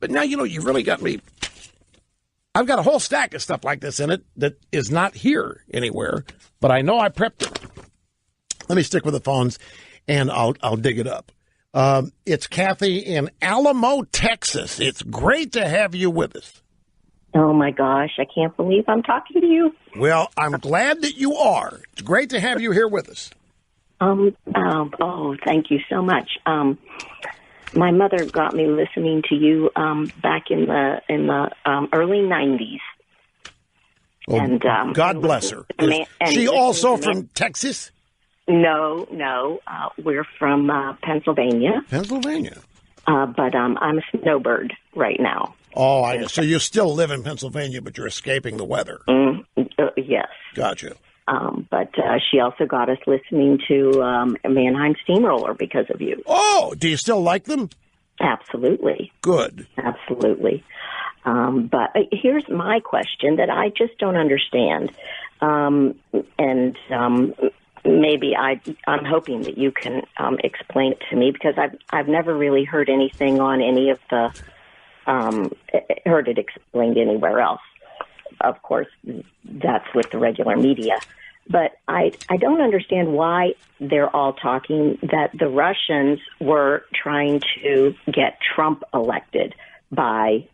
But now, you really got me. I've got a whole stack of stuff like this in it that is not here anywhere, but I know I prepped it. Let me stick with the phones, and I'll dig it up. It's Kathy in Alamo, Texas. It's great to have you with us. Oh, my gosh. I can't believe I'm talking to you. Well, I'm glad that you are. It's great to have you here with us. Thank you so much. My mother got me listening to you back in the early 90s. Well, and God bless her. Is she also from Texas? No. We're from Pennsylvania. Pennsylvania. But I'm a snowbird right now. Oh, I guess. So you still live in Pennsylvania, but you're escaping the weather. Yes. Gotcha. But she also got us listening to Mannheim Steamroller because of you. Oh, do you still like them? Absolutely. Good. Absolutely. But here's my question that I just don't understand. Maybe I'm hoping that you can explain it to me, because I've never really heard anything on any of the heard it explained anywhere else. Of course, that's with the regular media. But I don't understand why they're all talking that the Russians were trying to get Trump elected by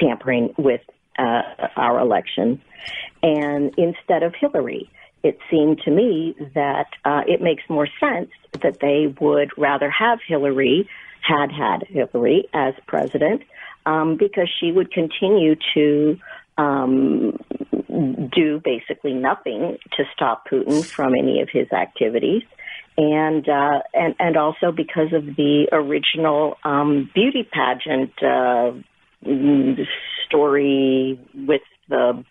tampering with our election, and instead of Hillary. It seemed to me that it makes more sense that they would rather have Hillary, had Hillary as president, because she would continue to do basically nothing to stop Putin from any of his activities, and also because of the original beauty pageant story with the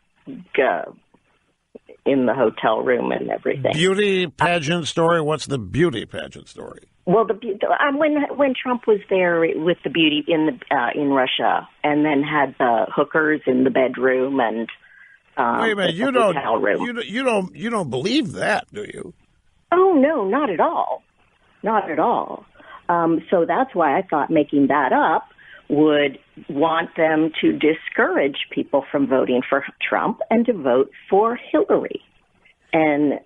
in the hotel room and everything. Beauty pageant story? What's the beauty pageant story? Well, when Trump was there with the beauty in Russia, and then had the hookers in the bedroom and wait a minute, you don't believe that, do you? Oh no, not at all, not at all. So that's why I thought making that up would want them to discourage people from voting for Trump and to vote for Hillary. And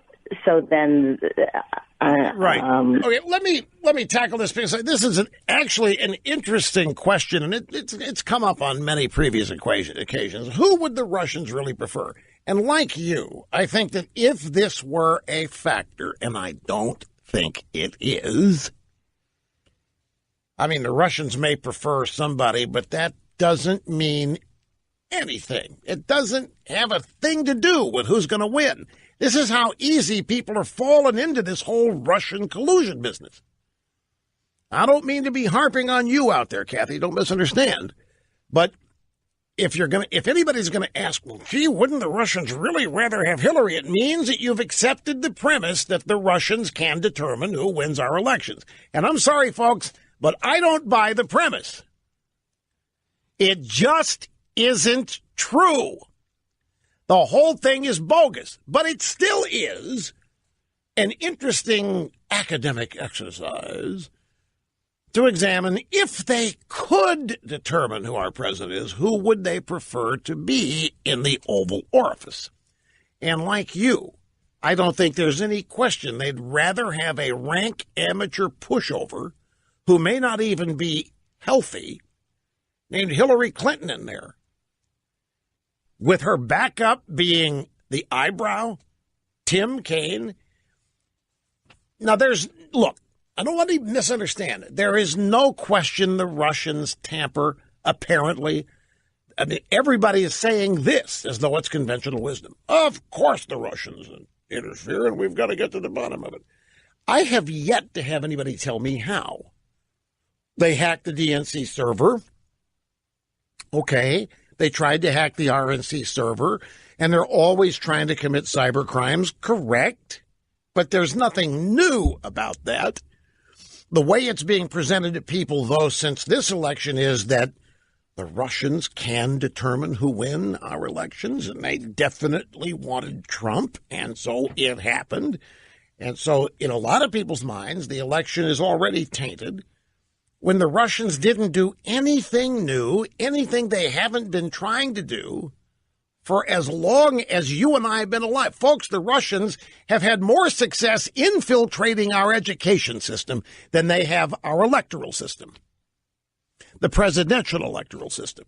so then... right. Okay, let me tackle this, because this is actually an interesting question, and it's come up on many previous occasions. Who would the Russians really prefer? And like you, I think that if this were a factor, and I don't think it is... I mean, the Russians may prefer somebody, but that doesn't mean anything. It doesn't have a thing to do with who's going to win. This is how easy people are falling into this whole Russian collusion business. I don't mean to be harping on you out there, Kathy. Don't misunderstand. But if anybody's going to ask, well, gee, wouldn't the Russians really rather have Hillary? It means that you've accepted the premise that the Russians can determine who wins our elections. And I'm sorry, folks, but I don't buy the premise. It just isn't true. The whole thing is bogus, but it still is an interesting academic exercise to examine, if they could determine who our president is, who would they prefer to be in the Oval Office? And like you, I don't think there's any question they'd rather have a rank amateur pushover who may not even be healthy, named Hillary Clinton in there, with her backup being the eyebrow, Tim Kaine. Now, look, I don't want to misunderstand it. There is no question the Russians tamper, apparently. I mean, everybody is saying this as though it's conventional wisdom. Of course the Russians interfere, and we've got to get to the bottom of it. I have yet to have anybody tell me how. They hacked the DNC server. Okay. They tried to hack the RNC server, and they're always trying to commit cyber crimes. Correct. But there's nothing new about that. The way it's being presented to people, though, since this election is that the Russians can determine who win our elections, and they definitely wanted Trump, and so it happened. And so in a lot of people's minds, the election is already tainted. when the Russians didn't do anything new, anything they haven't been trying to do for as long as you and I have been alive. Folks, the Russians have had more success infiltrating our education system than they have our electoral system, the presidential electoral system.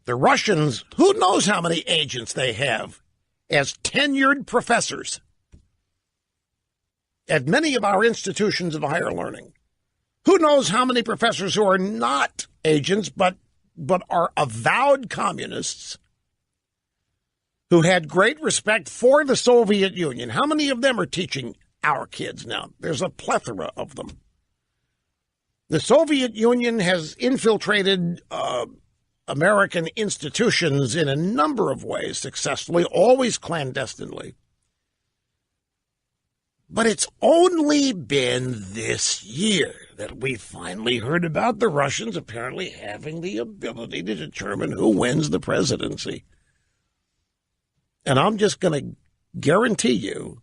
The Russians, who knows how many agents they have as tenured professors at many of our institutions of higher learning. Who knows how many professors who are not agents but are avowed communists who had great respect for the Soviet Union. How many of them are teaching our kids now? There's a plethora of them. The Soviet Union has infiltrated American institutions in a number of ways successfully, always clandestinely. But it's only been this year that we finally heard about the Russians apparently having the ability to determine who wins the presidency. And I'm just going to guarantee you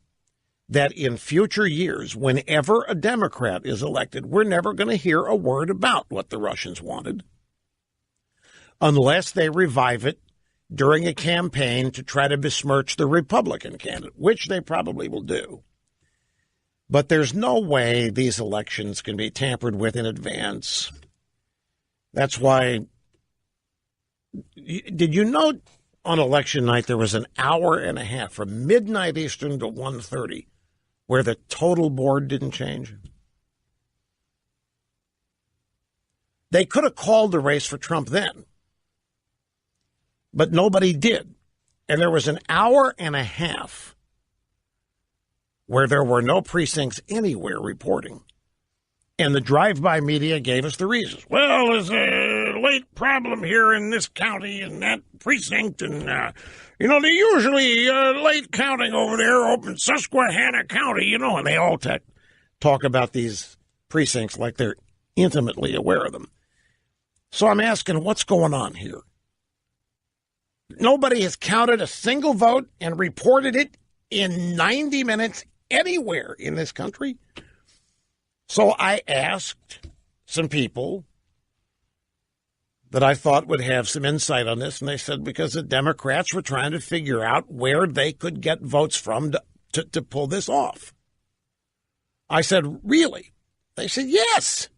that in future years, whenever a Democrat is elected, we're never going to hear a word about what the Russians wanted, unless they revive it during a campaign to try to besmirch the Republican candidate, which they probably will do. But there's no way these elections can be tampered with in advance. That's why, did you know on election night there was an hour and a half from midnight Eastern to 1:30 where the total board didn't change? They could have called the race for Trump then, but nobody did. And there was an hour and a half where there were no precincts anywhere reporting. And the drive-by media gave us the reasons. Well, there's a late problem here in this county and that precinct. And, they usually late counting over there up in Susquehanna County, and they all talk about these precincts like they're intimately aware of them. So I'm asking, what's going on here? Nobody has counted a single vote and reported it in 90 minutes anywhere in this country. So I asked some people that I thought would have some insight on this, and they said because the Democrats were trying to figure out where they could get votes from to pull this off. I said, really? They said, yes.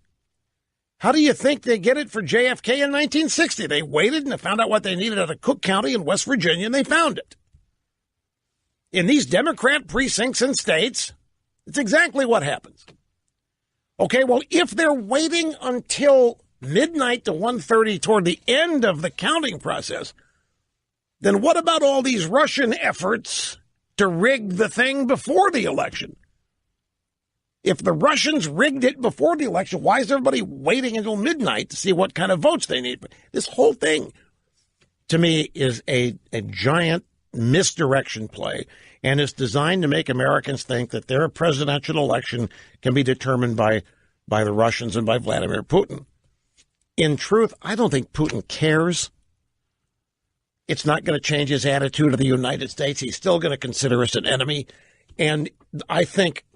How do you think they get it for JFK in 1960? They waited and they found out what they needed out of Cook County in West Virginia, and they found it. In these Democrat precincts and states, it's exactly what happens. Okay, well, if they're waiting until midnight to 1:30 toward the end of the counting process, then what about all these Russian efforts to rig the thing before the election? If the Russians rigged it before the election, why is everybody waiting until midnight to see what kind of votes they need? This whole thing, to me, is a giant misdirection play, and it's designed to make Americans think that their presidential election can be determined by the Russians and by Vladimir Putin. In truth, I don't think Putin cares. It's not going to change his attitude of the United States. He's still going to consider us an enemy. And I think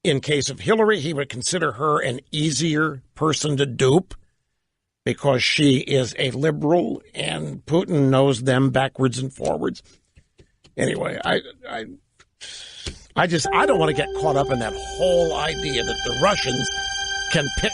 in case of Hillary, he would consider her an easier person to dupe because she is a liberal and Putin knows them backwards and forwards. Anyway, I don't want to get caught up in that whole idea that the Russians can pick